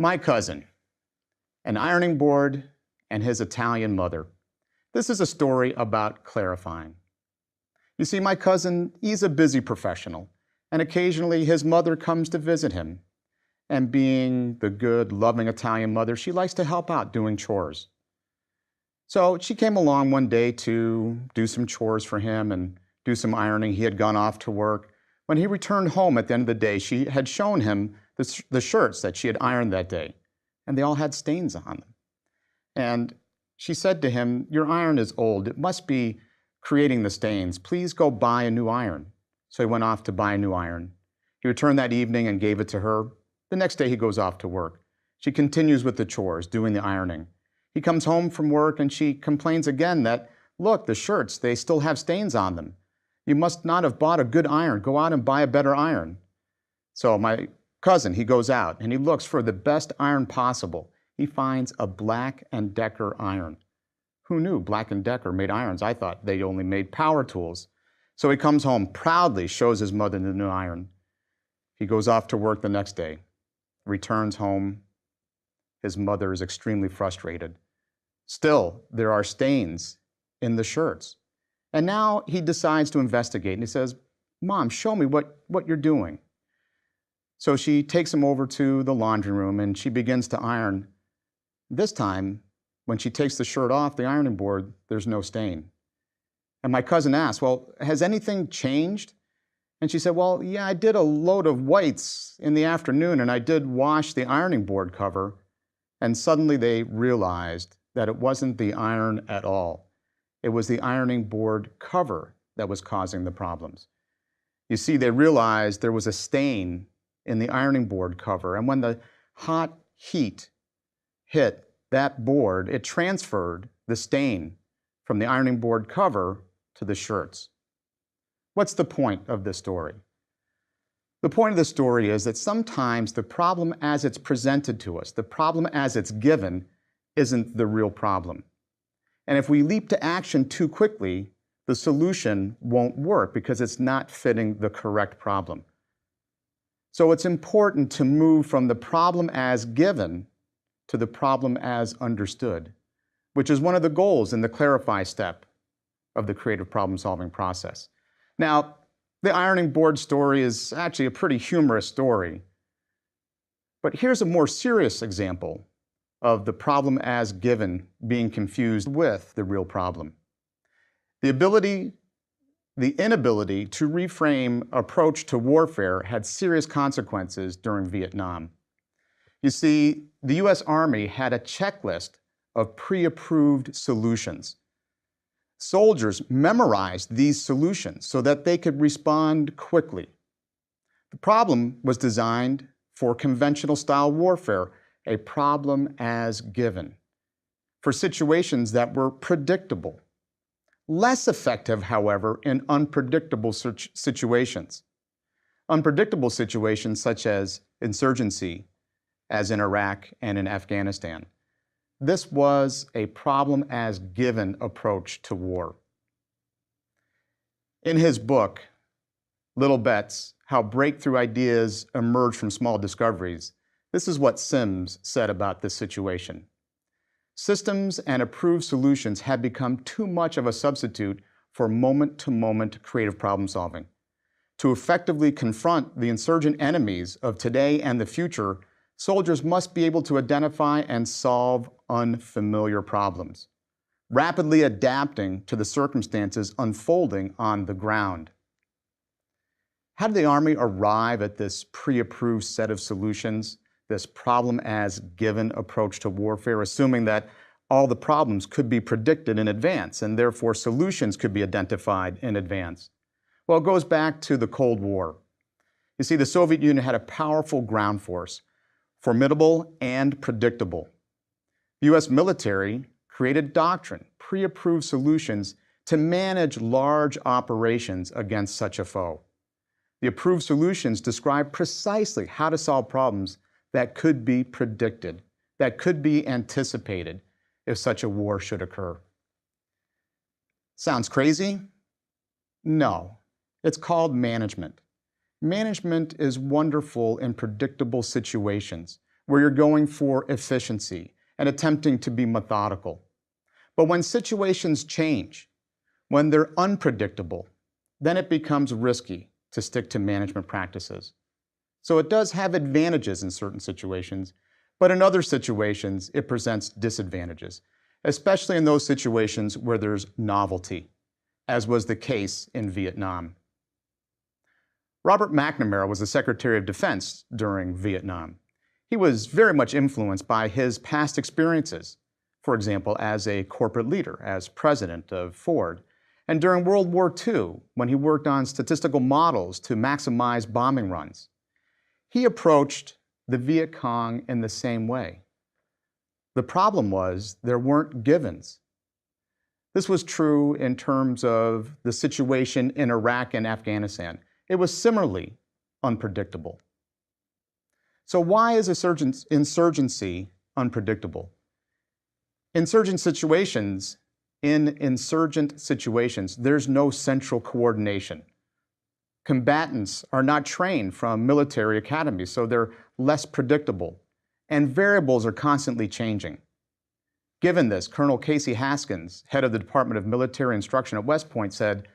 My cousin, an ironing board, and his Italian mother. This is a story about clarifying. You see, my cousin, he's a busy professional, and occasionally his mother comes to visit him. And being the good, loving Italian mother, she likes to help out doing chores. So she came along one day to do some chores for him and do some ironing. He had gone off to work. When he returned home at the end of the day, she had shown him the shirts that she had ironed that day, and they all had stains on them. And she said to him, "Your iron is old. It must be creating the stains. Please go buy a new iron." So he went off to buy a new iron. He returned that evening and gave it to her. The next day he goes off to work. She continues with the chores, doing the ironing. He comes home from work and she complains again that, "Look, the shirts, they still have stains on them. You must not have bought a good iron. Go out and buy a better iron." So my cousin, he goes out and he looks for the best iron possible. He finds a Black & Decker iron. Who knew Black & Decker made irons? I thought they only made power tools. So he comes home, proudly shows his mother the new iron. He goes off to work the next day, returns home. His mother is extremely frustrated. Still, there are stains in the shirts. And now he decides to investigate and he says, "Mom, show me what you're doing." So she takes him over to the laundry room and she begins to iron. This time, when she takes the shirt off the ironing board, there's no stain. And my cousin asks, "Well, has anything changed?" And she said, "Well, yeah, I did a load of whites in the afternoon and I did wash the ironing board cover." And suddenly they realized that it wasn't the iron at all. It was the ironing board cover that was causing the problems. You see, they realized there was a stain in the ironing board cover, and when the hot heat hit that board, it transferred the stain from the ironing board cover to the shirts. What's the point of this story? The point of the story is that sometimes the problem as it's presented to us, the problem as it's given, isn't the real problem. And if we leap to action too quickly, the solution won't work because it's not fitting the correct problem. So it's important to move from the problem as given to the problem as understood, which is one of the goals in the clarify step of the creative problem-solving process. Now, the ironing board story is actually a pretty humorous story, but here's a more serious example of the problem as given being confused with the real problem. The inability to reframe approach to warfare had serious consequences during Vietnam. You see, the US Army had a checklist of pre-approved solutions. Soldiers memorized these solutions so that they could respond quickly. The problem was designed for conventional style warfare, a problem as given, for situations that were predictable. Less effective, however, in unpredictable situations. Unpredictable situations such as insurgency, as in Iraq and in Afghanistan. This was a problem as given approach to war. In his book, Little Bets, How Breakthrough Ideas Emerge from Small Discoveries, this is what Sims said about this situation. Systems and approved solutions had become too much of a substitute for moment-to-moment creative problem solving. To effectively confront the insurgent enemies of today and the future, soldiers must be able to identify and solve unfamiliar problems, rapidly adapting to the circumstances unfolding on the ground. How did the Army arrive at this pre-approved set of solutions, this problem as given approach to warfare, assuming that all the problems could be predicted in advance and therefore solutions could be identified in advance? Well, it goes back to the Cold War. You see, the Soviet Union had a powerful ground force, formidable and predictable. The US military created doctrine, pre-approved solutions to manage large operations against such a foe. The approved solutions describe precisely how to solve problems that could be predicted, that could be anticipated if such a war should occur. Sounds crazy? No, it's called management. Management is wonderful in predictable situations where you're going for efficiency and attempting to be methodical. But when situations change, when they're unpredictable, then it becomes risky to stick to management practices. So it does have advantages in certain situations, but in other situations, it presents disadvantages, especially in those situations where there's novelty, as was the case in Vietnam. Robert McNamara was the Secretary of Defense during Vietnam. He was very much influenced by his past experiences, for example, as a corporate leader, as president of Ford, and during World War II, when he worked on statistical models to maximize bombing runs. He approached the Viet Cong in the same way. The problem was there weren't givens. This was true in terms of the situation in Iraq and Afghanistan. It was similarly unpredictable. So why is insurgency unpredictable? In insurgent situations, there's no central coordination. Combatants are not trained from military academies, so they're less predictable, and variables are constantly changing. Given this, Colonel Casey Haskins, head of the Department of Military Instruction at West Point, said,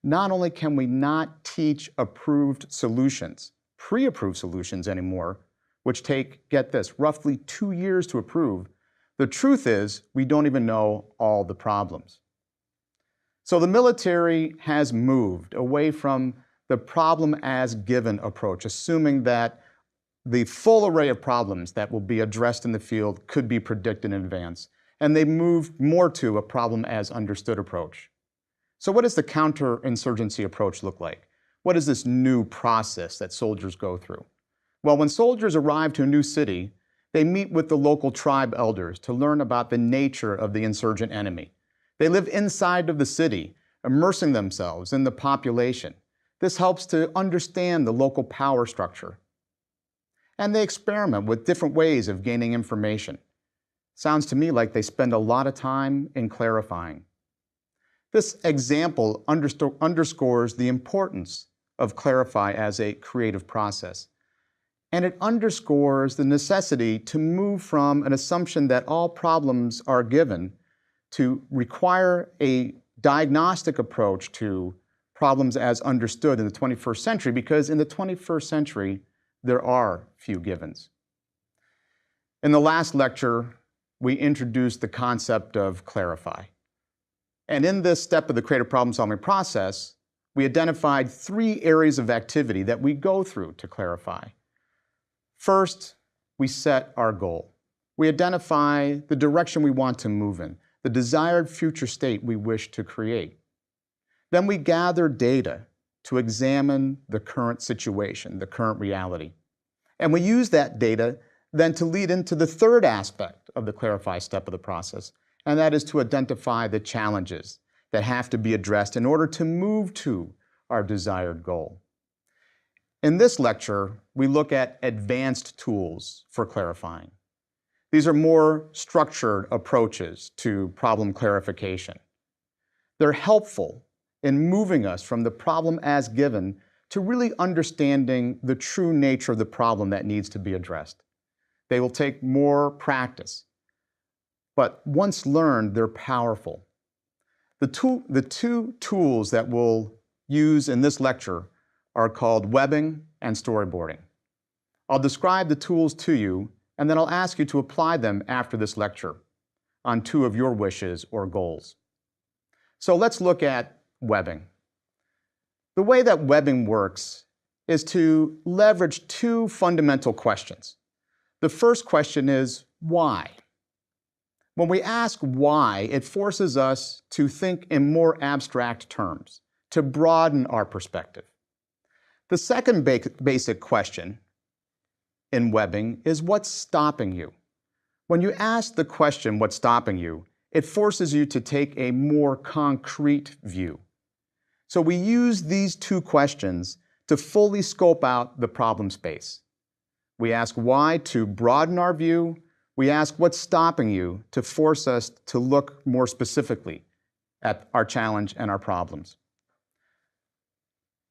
"Not only can we not teach approved solutions, pre-approved solutions anymore, which take, get this, roughly 2 years to approve, the truth is we don't even know all the problems." So the military has moved away from the problem as given approach, assuming that the full array of problems that will be addressed in the field could be predicted in advance. And they moved more to a problem as understood approach. So what does the counterinsurgency approach look like? What is this new process that soldiers go through? Well, when soldiers arrive to a new city, they meet with the local tribe elders to learn about the nature of the insurgent enemy. They live inside of the city, immersing themselves in the population. This helps to understand the local power structure. And they experiment with different ways of gaining information. Sounds to me like they spend a lot of time in clarifying. This example underscores the importance of clarify as a creative process. And it underscores the necessity to move from an assumption that all problems are given to require a diagnostic approach to problems as understood in the 21st century, because in the 21st century, there are few givens. In the last lecture, we introduced the concept of clarify. And in this step of the creative problem-solving process, we identified 3 areas of activity that we go through to clarify. First, we set our goal. We identify the direction we want to move in, the desired future state we wish to create. Then we gather data to examine the current situation, the current reality. And we use that data then to lead into the third aspect of the clarify step of the process, and that is to identify the challenges that have to be addressed in order to move to our desired goal. In this lecture, we look at advanced tools for clarifying. These are more structured approaches to problem clarification. They're helpful in moving us from the problem as given to really understanding the true nature of the problem that needs to be addressed. They will take more practice, but once learned, they're powerful. The two tools that we'll use in this lecture are called webbing and storyboarding. I'll describe the tools to you, and then I'll ask you to apply them after this lecture on 2 of your wishes or goals. So let's look at webbing. The way that webbing works is to leverage 2 fundamental questions. The first question is, why? When we ask why, it forces us to think in more abstract terms, to broaden our perspective. The second basic question in webbing is, what's stopping you? When you ask the question, what's stopping you, it forces you to take a more concrete view. So we use these 2 questions to fully scope out the problem space. We ask why to broaden our view. We ask what's stopping you to force us to look more specifically at our challenge and our problems.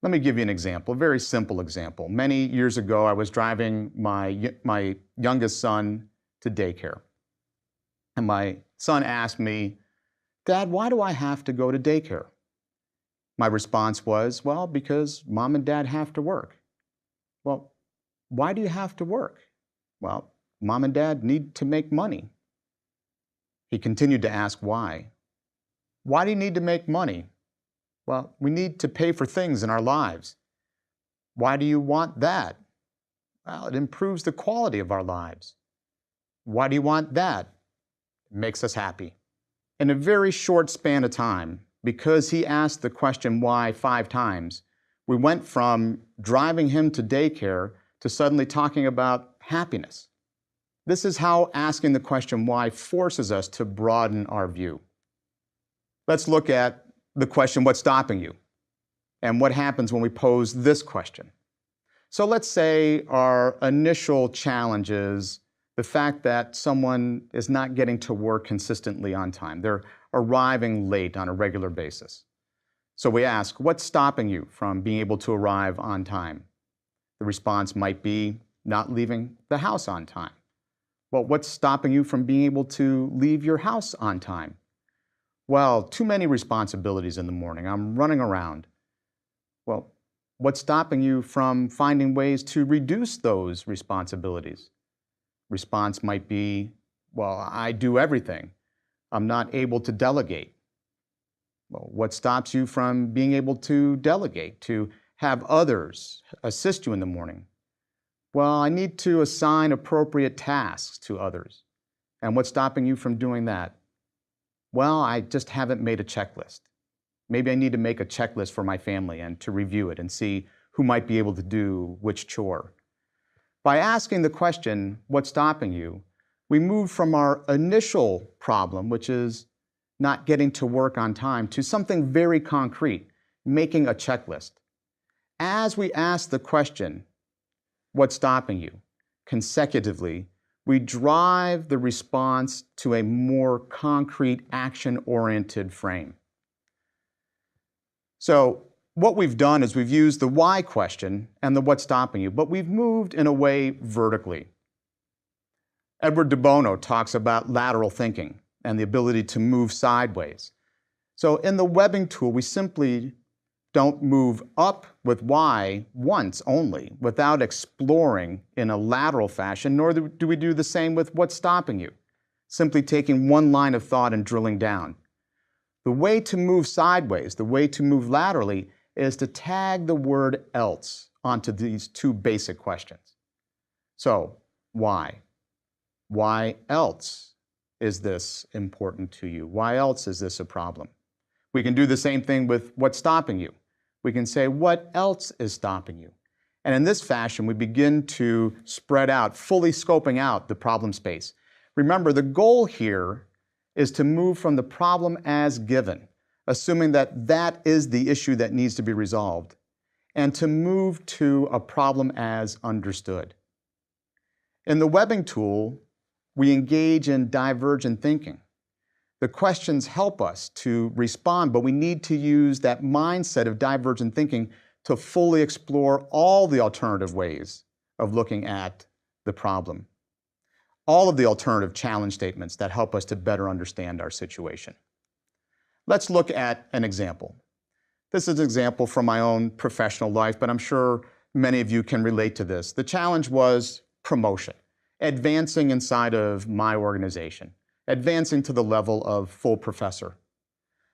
Let me give you an example, a very simple example. Many years ago, I was driving my youngest son to daycare. And my son asked me, "Dad, why do I have to go to daycare?" My response was, "Well, because mom and dad have to work." "Well, why do you have to work?" "Well, mom and dad need to make money." He continued to ask why. "Why do you need to make money?" "Well, we need to pay for things in our lives." "Why do you want that?" "Well, it improves the quality of our lives." "Why do you want that?" "It makes us happy." In a very short span of time, because he asked the question why 5 times, we went from driving him to daycare to suddenly talking about happiness. This is how asking the question why forces us to broaden our view. Let's look at the question, what's stopping you? And what happens when we pose this question? So let's say our initial challenge is the fact that someone is not getting to work consistently on time. They're arriving late on a regular basis. So we ask, what's stopping you from being able to arrive on time? The response might be not leaving the house on time. Well, what's stopping you from being able to leave your house on time? Well, too many responsibilities in the morning. I'm running around. Well, what's stopping you from finding ways to reduce those responsibilities? Response might be, well, I do everything. I'm not able to delegate. Well, what stops you from being able to delegate, to have others assist you in the morning? Well, I need to assign appropriate tasks to others. And what's stopping you from doing that? Well, I just haven't made a checklist. Maybe I need to make a checklist for my family and to review it and see who might be able to do which chore. By asking the question, what's stopping you, we move from our initial problem, which is not getting to work on time, to something very concrete, making a checklist. As we ask the question, what's stopping you, consecutively, we drive the response to a more concrete, action-oriented frame. So what we've done is we've used the why question and the what's stopping you, but we've moved in a way vertically. Edward de Bono talks about lateral thinking and the ability to move sideways. So in the webbing tool, we simply don't move up with why once only without exploring in a lateral fashion, nor do we do the same with what's stopping you, simply taking one line of thought and drilling down. The way to move sideways, the way to move laterally, is to tag the word else onto these 2 basic questions. So, why? Why else is this important to you? Why else is this a problem? We can do the same thing with what's stopping you. We can say, what else is stopping you? And in this fashion, we begin to spread out, fully scoping out the problem space. Remember, the goal here is to move from the problem as given, assuming that that is the issue that needs to be resolved, and to move to a problem as understood. In the webbing tool, we engage in divergent thinking. The questions help us to respond, but we need to use that mindset of divergent thinking to fully explore all the alternative ways of looking at the problem. All of the alternative challenge statements that help us to better understand our situation. Let's look at an example. This is an example from my own professional life, but I'm sure many of you can relate to this. The challenge was promotion, advancing inside of my organization, advancing to the level of full professor.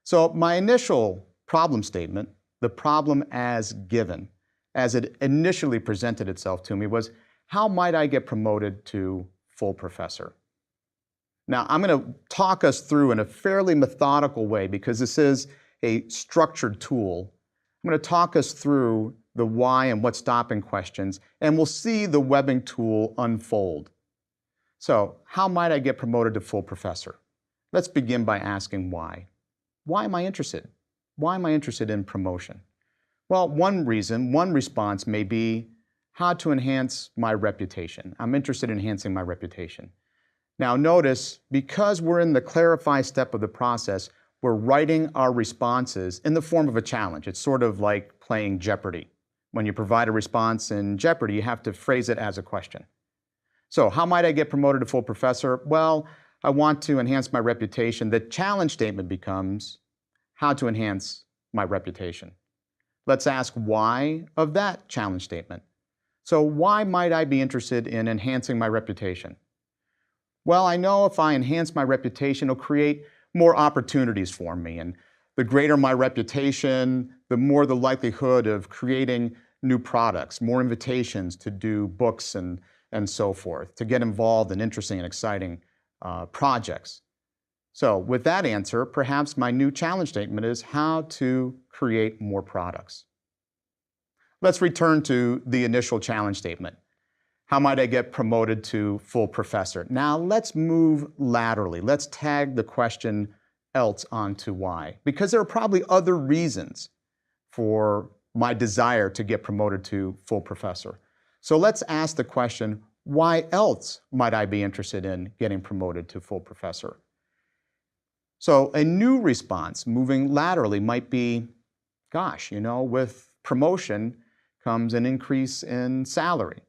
So my initial problem statement, the problem as given, as it initially presented itself to me was, how might I get promoted to full professor? Now, I'm going to talk us through in a fairly methodical way because this is a structured tool. I'm going to talk us through the why and what's stopping questions, and we'll see the webbing tool unfold. So, how might I get promoted to full professor? Let's begin by asking why. Why am I interested? Why am I interested in promotion? Well, one response may be how to enhance my reputation. I'm interested in enhancing my reputation. Now notice, because we're in the clarify step of the process, we're writing our responses in the form of a challenge. It's sort of like playing Jeopardy! When you provide a response in Jeopardy, you have to phrase it as a question. So, how might I get promoted to full professor? Well, I want to enhance my reputation. The challenge statement becomes how to enhance my reputation. Let's ask why of that challenge statement. So, why might I be interested in enhancing my reputation? Well, I know if I enhance my reputation, it'll create more opportunities for me. And the greater my reputation, the more the likelihood of creating new products, more invitations to do books and so forth, to get involved in interesting and exciting projects. So with that answer, perhaps my new challenge statement is how to create more products. Let's return to the initial challenge statement. How might I get promoted to full professor? Now let's move laterally. Let's tag the question else onto why, because there are probably other reasons for my desire to get promoted to full professor. So let's ask the question, why else might I be interested in getting promoted to full professor? So a new response, moving laterally, might be, gosh, with promotion comes an increase in salary.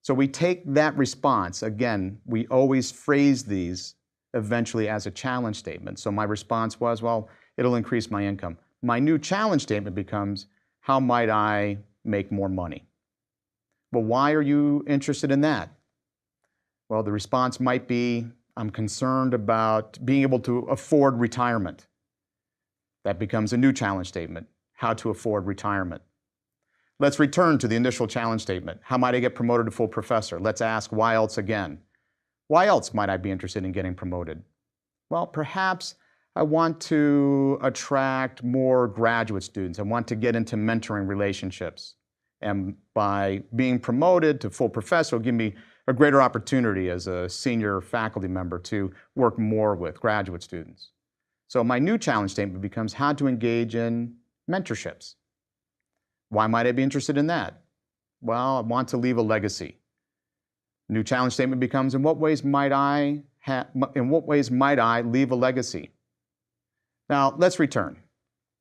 So we take that response, again, we always phrase these eventually as a challenge statement. So my response was, well, it'll increase my income. My new challenge statement becomes, how might I make more money? Well, why are you interested in that? Well, the response might be, I'm concerned about being able to afford retirement. That becomes a new challenge statement, how to afford retirement. Let's return to the initial challenge statement. How might I get promoted to full professor? Let's ask why else again. Why else might I be interested in getting promoted? Well, perhaps I want to attract more graduate students. I want to get into mentoring relationships. And by being promoted to full professor will give me a greater opportunity as a senior faculty member to work more with graduate students. So my new challenge statement becomes how to engage in mentorships. Why might I be interested in that? Well, I want to leave a legacy. New challenge statement becomes, in what ways might I leave a legacy? Now, let's return.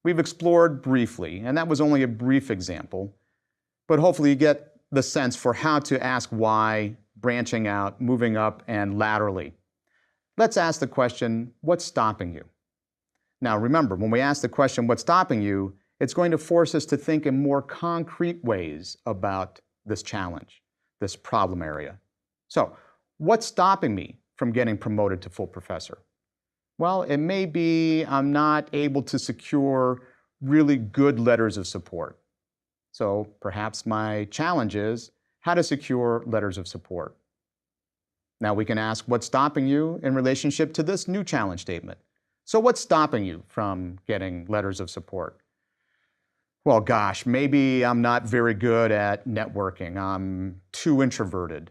We've explored briefly, and that was only a brief example, but hopefully you get the sense for how to ask why, branching out, moving up, and laterally. Let's ask the question, what's stopping you? Now, remember, when we ask the question, what's stopping you, it's going to force us to think in more concrete ways about this challenge, this problem area. So, what's stopping me from getting promoted to full professor? Well, it may be I'm not able to secure really good letters of support. So perhaps my challenge is how to secure letters of support. Now we can ask what's stopping you in relationship to this new challenge statement. So what's stopping you from getting letters of support? Well, gosh, maybe I'm not very good at networking. I'm too introverted.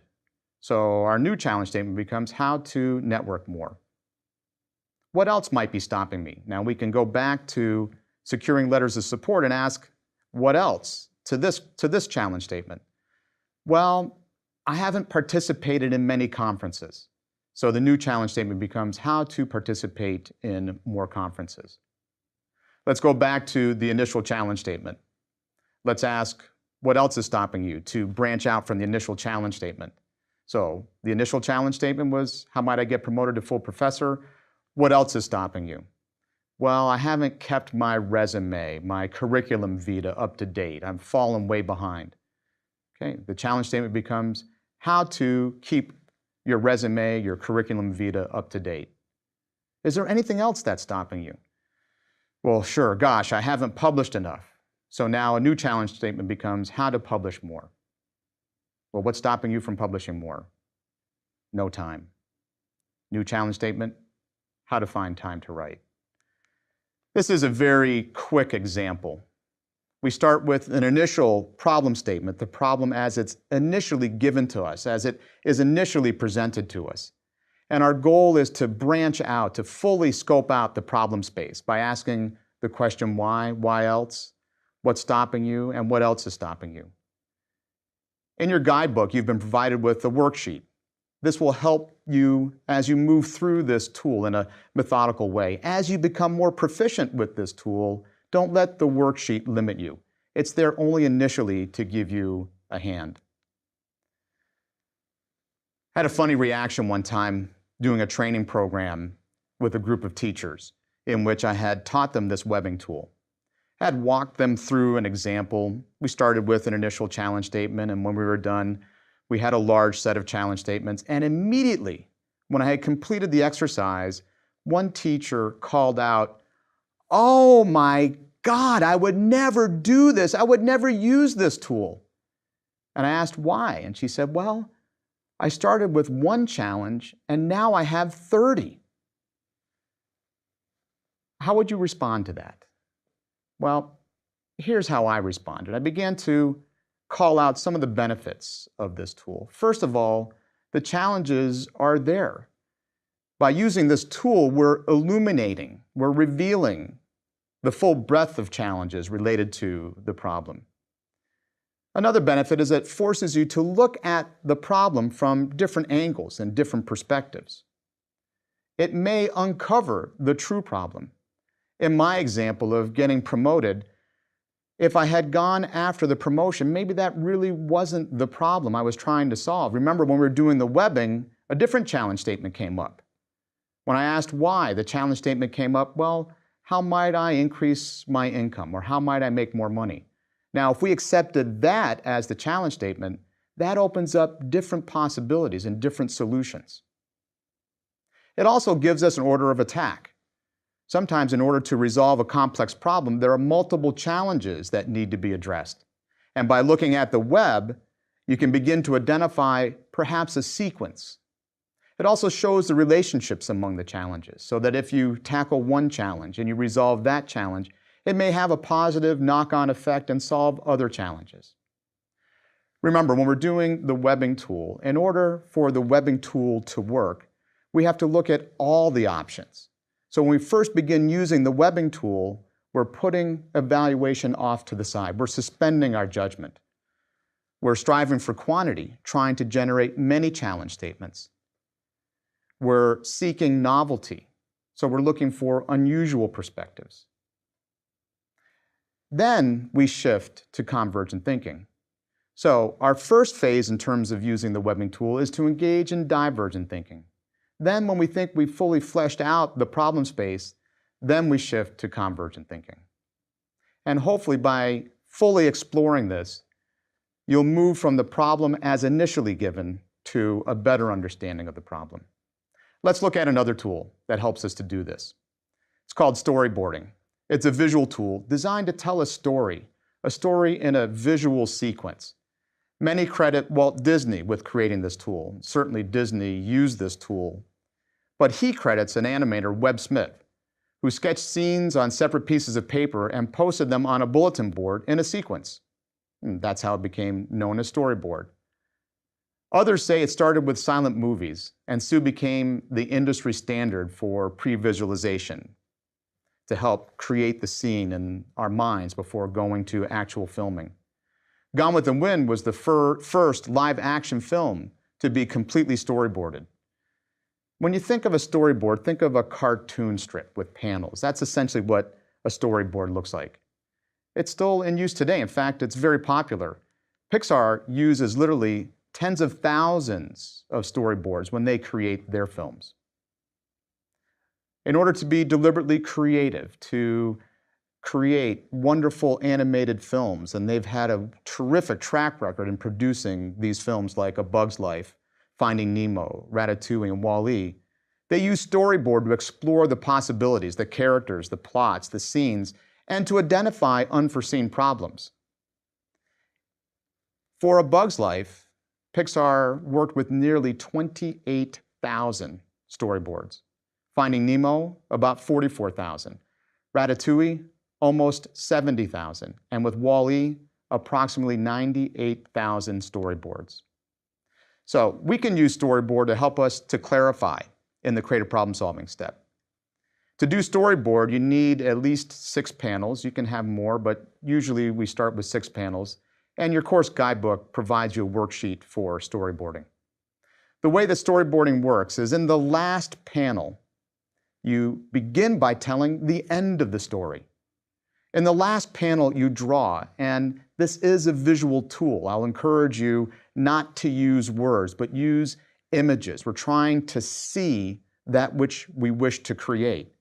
So our new challenge statement becomes how to network more. What else might be stopping me? Now we can go back to securing letters of support and ask, what else to this challenge statement? Well, I haven't participated in many conferences. So the new challenge statement becomes how to participate in more conferences. Let's go back to the initial challenge statement. Let's ask, what else is stopping you to branch out from the initial challenge statement? So the initial challenge statement was, how might I get promoted to full professor? What else is stopping you? Well, I haven't kept my resume, my curriculum vitae up to date. I've fallen way behind. Okay, the challenge statement becomes how to keep your resume, your curriculum vitae up to date. Is there anything else that's stopping you? Well, sure, gosh, I haven't published enough. So now a new challenge statement becomes how to publish more. Well, what's stopping you from publishing more? No time. New challenge statement, how to find time to write. This is a very quick example. We start with an initial problem statement, the problem as it's initially given to us, as it is initially presented to us. And our goal is to branch out, to fully scope out the problem space by asking the question why else, what's stopping you, and what else is stopping you. In your guidebook, you've been provided with a worksheet. This will help you as you move through this tool in a methodical way. As you become more proficient with this tool, don't let the worksheet limit you. It's there only initially to give you a hand. I had a funny reaction one time doing a training program with a group of teachers in which I had taught them this webbing tool. I had walked them through an example. We started with an initial challenge statement, and when we were done, we had a large set of challenge statements. And immediately, when I had completed the exercise, one teacher called out, "Oh my God, I would never do this. I would never use this tool." And I asked why, and she said, "Well, I started with one challenge, and now I have 30. How would you respond to that? Well, here's how I responded. I began to call out some of the benefits of this tool. First of all, the challenges are there. By using this tool, we're illuminating, we're revealing the full breadth of challenges related to the problem. Another benefit is that it forces you to look at the problem from different angles and different perspectives. It may uncover the true problem. In my example of getting promoted, if I had gone after the promotion, maybe that really wasn't the problem I was trying to solve. Remember, when we were doing the webbing, a different challenge statement came up. When I asked why, the challenge statement came up, well, how might I increase my income, or how might I make more money? Now, if we accepted that as the challenge statement, that opens up different possibilities and different solutions. It also gives us an order of attack. Sometimes in order to resolve a complex problem, there are multiple challenges that need to be addressed. And by looking at the web, you can begin to identify perhaps a sequence. It also shows the relationships among the challenges, so that if you tackle one challenge and you resolve that challenge, it may have a positive knock-on effect and solve other challenges. Remember, when we're doing the webbing tool, in order for the webbing tool to work, we have to look at all the options. So when we first begin using the webbing tool, we're putting evaluation off to the side. We're suspending our judgment. We're striving for quantity, trying to generate many challenge statements. We're seeking novelty, so we're looking for unusual perspectives. Then we shift to convergent thinking. So our first phase in terms of using the webbing tool is to engage in divergent thinking. Then when we think we've fully fleshed out the problem space, then we shift to convergent thinking. And hopefully by fully exploring this, you'll move from the problem as initially given to a better understanding of the problem. Let's look at another tool that helps us to do this. It's called storyboarding. It's a visual tool designed to tell a story in a visual sequence. Many credit Walt Disney with creating this tool. Certainly Disney used this tool. But he credits an animator, Webb Smith, who sketched scenes on separate pieces of paper and posted them on a bulletin board in a sequence. And that's how it became known as storyboard. Others say it started with silent movies and soon became the industry standard for pre-visualization to help create the scene in our minds before going to actual filming. Gone with the Wind was the first live-action film to be completely storyboarded. When you think of a storyboard, think of a cartoon strip with panels. That's essentially what a storyboard looks like. It's still in use today. In fact, it's very popular. Pixar uses literally tens of thousands of storyboards when they create their films. In order to be deliberately creative, to create wonderful animated films, and they've had a terrific track record in producing these films like A Bug's Life, Finding Nemo, Ratatouille, and Wall-E, they use storyboard to explore the possibilities, the characters, the plots, the scenes, and to identify unforeseen problems. For A Bug's Life, Pixar worked with nearly 28,000 storyboards. Finding Nemo, about 44,000. Ratatouille, almost 70,000. And with Wall-E, approximately 98,000 storyboards. So we can use storyboard to help us to clarify in the creative problem solving step. To do storyboard, you need at least 6 panels. You can have more, but usually we start with 6 panels. And your course guidebook provides you a worksheet for storyboarding. The way that storyboarding works is in the last panel, you begin by telling the end of the story. In the last panel, you draw, and this is a visual tool. I'll encourage you not to use words, but use images. We're trying to see that which we wish to create.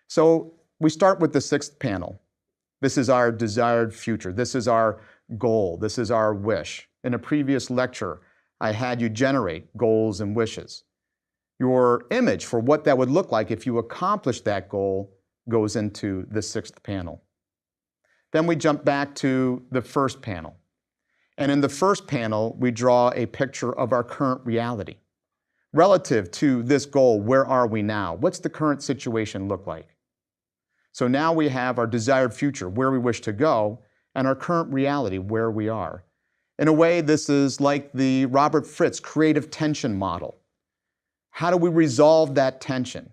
So we start with the sixth panel. This is our desired future. This is our goal. This is our wish. In a previous lecture, I had you generate goals and wishes. Your image for what that would look like if you accomplished that goal goes into the sixth panel. Then we jump back to the first panel. And in the first panel, we draw a picture of our current reality. Relative to this goal, where are we now? What's the current situation look like? So now we have our desired future, where we wish to go, and our current reality, where we are. In a way, this is like the Robert Fritz creative tension model. How do we resolve that tension?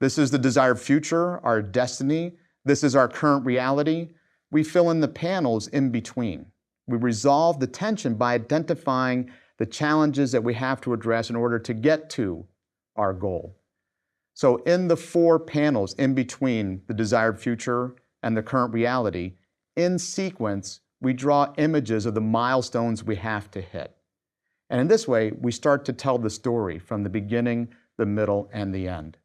This is the desired future, our destiny. This is our current reality. We fill in the panels in between. We resolve the tension by identifying the challenges that we have to address in order to get to our goal. So in the 4 panels in between the desired future and the current reality, in sequence, we draw images of the milestones we have to hit. And in this way, we start to tell the story from the beginning, the middle, and the end.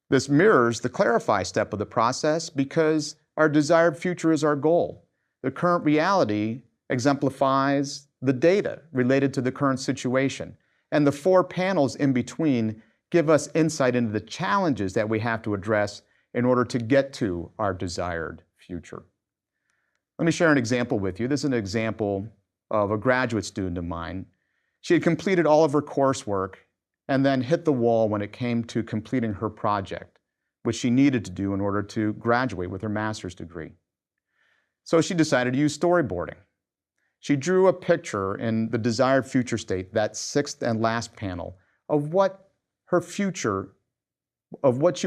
This mirrors the clarify step of the process because our desired future is our goal. The current reality exemplifies the data related to the current situation. And the 4 panels in between give us insight into the challenges that we have to address in order to get to our desired future. Let me share an example with you. This is an example of a graduate student of mine. She had completed all of her coursework and then hit the wall when it came to completing her project, which she needed to do in order to graduate with her master's degree. So she decided to use storyboarding. She drew a picture in the desired future state, that 6th and last panel, of what she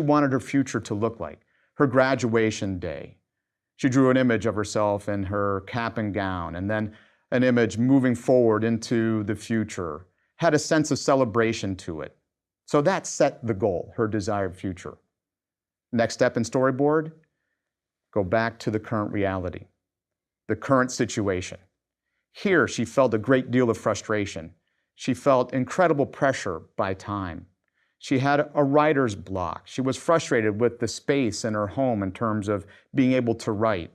wanted her future to look like, her graduation day. She drew an image of herself in her cap and gown, and then an image moving forward into the future, had a sense of celebration to it. So that set the goal, her desired future. Next step in storyboard, go back to the current reality, the current situation. Here, she felt a great deal of frustration. She felt incredible pressure by time. She had a writer's block. She was frustrated with the space in her home in terms of being able to write.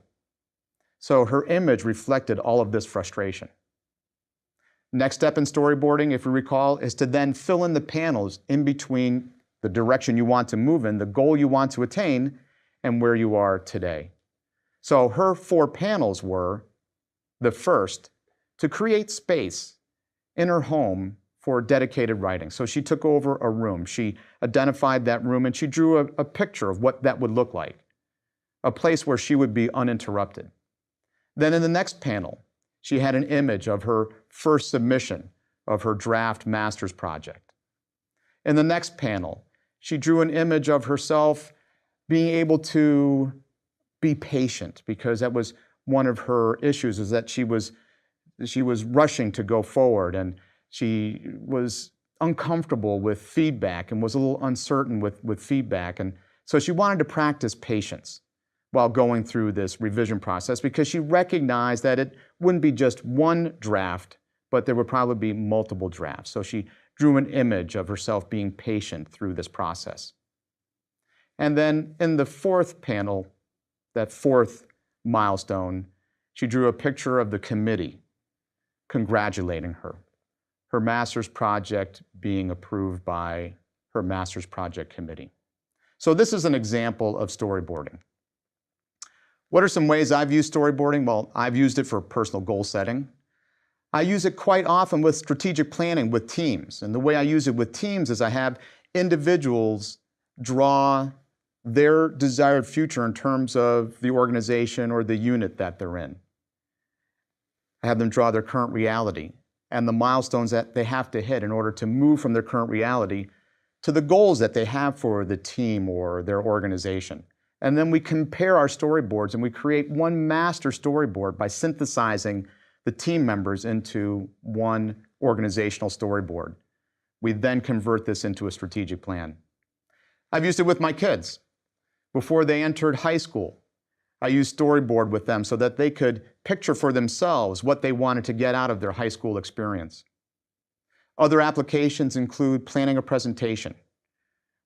So her image reflected all of this frustration. Next step in storyboarding, if you recall, is to then fill in the panels in between the direction you want to move in, the goal you want to attain, and where you are today. So her 4 panels were, the first, to create space in her home for dedicated writing. So she took over a room. She identified that room and she drew a picture of what that would look like, a place where she would be uninterrupted. Then in the next panel, she had an image of her first submission of her draft master's project. In the next panel, she drew an image of herself being able to be patient, because that was one of her issues, is that she was rushing to go forward, and she was uncomfortable with feedback and was a little uncertain with feedback. And so she wanted to practice patience while going through this revision process, because she recognized that it wouldn't be just one draft, but there would probably be multiple drafts. So she drew an image of herself being patient through this process. And then in the 4th panel, that 4th milestone, she drew a picture of the committee congratulating her master's project being approved by her master's project committee. So this is an example of storyboarding. What are some ways I've used storyboarding? Well, I've used it for personal goal setting. I use it quite often with strategic planning with teams. And the way I use it with teams is I have individuals draw their desired future in terms of the organization or the unit that they're in. I have them draw their current reality and the milestones that they have to hit in order to move from their current reality to the goals that they have for the team or their organization. And then we compare our storyboards and we create one master storyboard by synthesizing the team members into one organizational storyboard. We then convert this into a strategic plan. I've used it with my kids. Before they entered high school, I used Storyboard with them so that they could picture for themselves what they wanted to get out of their high school experience. Other applications include planning a presentation,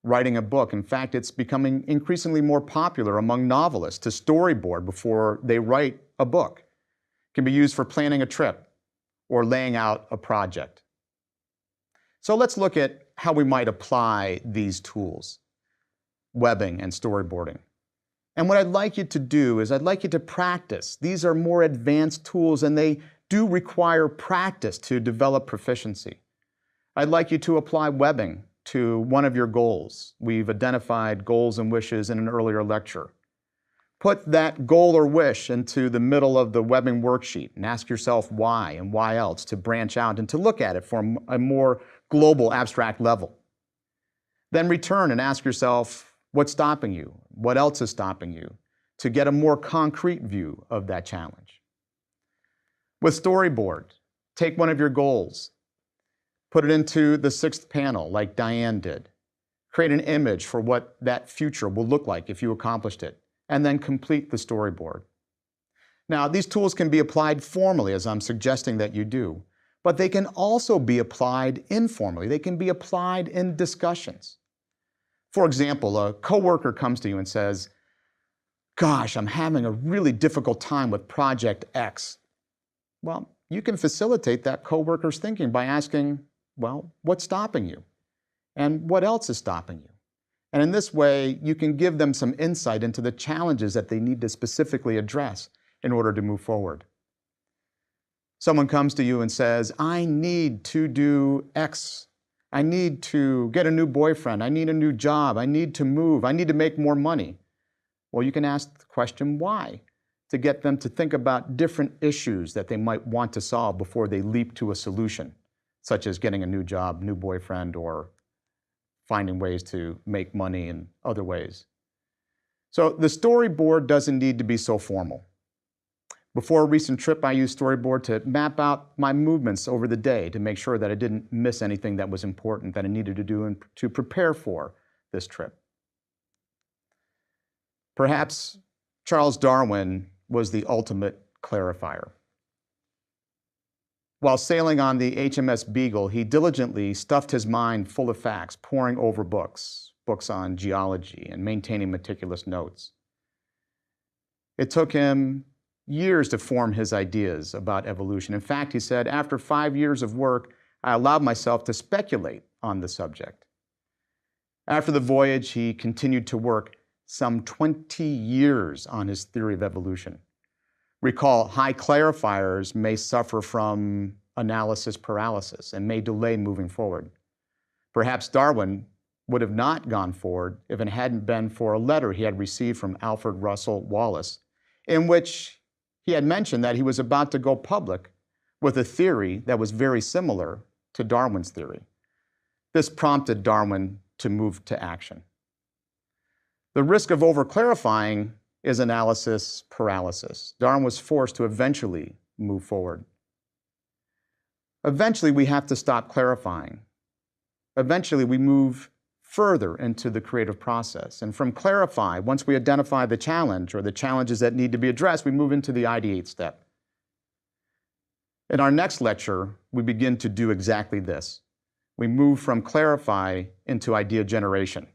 writing a book. In fact, it's becoming increasingly more popular among novelists to storyboard before they write a book. It can be used for planning a trip or laying out a project. So let's look at how we might apply these tools, webbing and storyboarding. And what I'd like you to do is I'd like you to practice. These are more advanced tools and they do require practice to develop proficiency. I'd like you to apply webbing to one of your goals. We've identified goals and wishes in an earlier lecture. Put that goal or wish into the middle of the webbing worksheet and ask yourself why and why else, to branch out and to look at it from a more global, abstract level. Then return and ask yourself, what's stopping you? What else is stopping you? To get a more concrete view of that challenge. With Storyboard, take one of your goals, put it into the 6th panel like Diane did. Create an image for what that future will look like if you accomplished it, and then complete the storyboard. Now, these tools can be applied formally, as I'm suggesting that you do, but they can also be applied informally. They can be applied in discussions. For example, a coworker comes to you and says, gosh, I'm having a really difficult time with project X. Well, you can facilitate that coworker's thinking by asking, well, what's stopping you? And what else is stopping you? And in this way, you can give them some insight into the challenges that they need to specifically address in order to move forward. Someone comes to you and says, I need to do X. I need to get a new boyfriend. I need a new job. I need to move. I need to make more money. Well, you can ask the question, why? To get them to think about different issues that they might want to solve before they leap to a solution, such as getting a new job, new boyfriend, or finding ways to make money in other ways. So the storyboard doesn't need to be so formal. Before a recent trip, I used Storyboard to map out my movements over the day to make sure that I didn't miss anything that was important that I needed to do and to prepare for this trip. Perhaps Charles Darwin was the ultimate clarifier. While sailing on the HMS Beagle, he diligently stuffed his mind full of facts, poring over books on geology, and maintaining meticulous notes. It took him years to form his ideas about evolution. In fact, he said, after 5 years of work, I allowed myself to speculate on the subject. After the voyage, he continued to work some 20 years on his theory of evolution. Recall, high clarifiers may suffer from analysis paralysis and may delay moving forward. Perhaps Darwin would have not gone forward if it hadn't been for a letter he had received from Alfred Russel Wallace, in which he had mentioned that he was about to go public with a theory that was very similar to Darwin's theory. This prompted Darwin to move to action. The risk of over-clarifying is analysis paralysis. Darwin was forced to eventually move forward. Eventually, we have to stop clarifying. Eventually, we move further into the creative process. And from clarify, once we identify the challenge or the challenges that need to be addressed, we move into the ideate step. In our next lecture, we begin to do exactly this. We move from clarify into idea generation.